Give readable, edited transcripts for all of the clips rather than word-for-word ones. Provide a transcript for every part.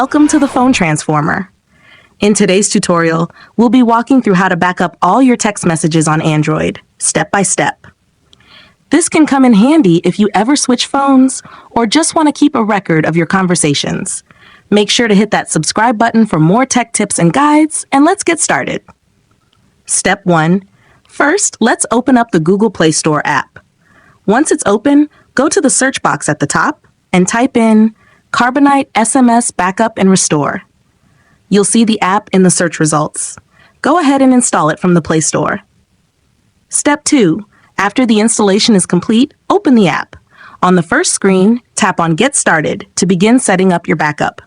Welcome to the Phone Transformer. In today's tutorial, we'll be walking through how to back up all your text messages on Android, step by step. This can come in handy if you ever switch phones or just want to keep a record of your conversations. Make sure to hit that subscribe button for more tech tips and guides, and let's get started. Step 1. First, let's open up the Google Play Store app. Once it's open, go to the search box at the top and type in Android SMS Backup and Restore. You'll see the app in the search results. Go ahead and install it from the Play Store. Step 2. After the installation is complete, open the app. On the first screen, tap on Get Started to begin setting up your backup.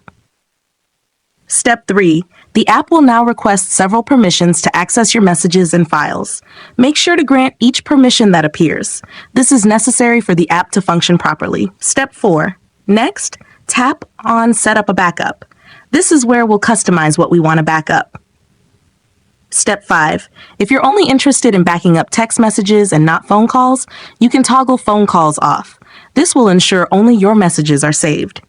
Step 3. The app will now request several permissions to access your messages and files. Make sure to grant each permission that appears. This is necessary for the app to function properly. Step 4. Next, tap on Set up a backup. This is where we'll customize what we want to back up. Step 5. If you're only interested in backing up text messages and not phone calls, you can toggle phone calls off. This will ensure only your messages are saved.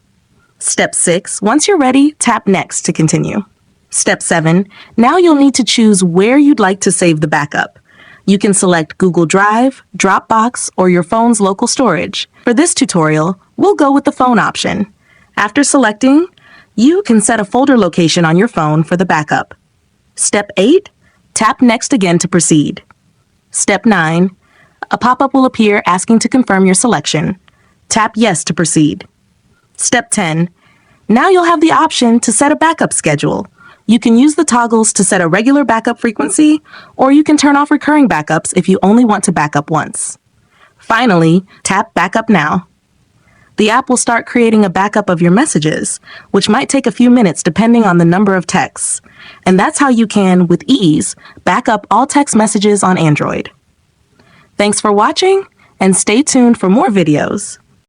Step 6. Once you're ready, tap Next to continue. Step 7. Now you'll need to choose where you'd like to save the backup. You can select Google Drive, Dropbox, or your phone's local storage. For this tutorial, we'll go with the phone option. After selecting, you can set a folder location on your phone for the backup. Step 8. Tap Next again to proceed. Step 9. A pop-up will appear asking to confirm your selection. Tap Yes to proceed. Step 10. Now you'll have the option to set a backup schedule. You can use the toggles to set a regular backup frequency, or you can turn off recurring backups if you only want to back up once. Finally, tap Backup Now. The app will start creating a backup of your messages, which might take a few minutes depending on the number of texts. And that's how you can, with ease, back up all text messages on Android. Thanks for watching, and stay tuned for more videos.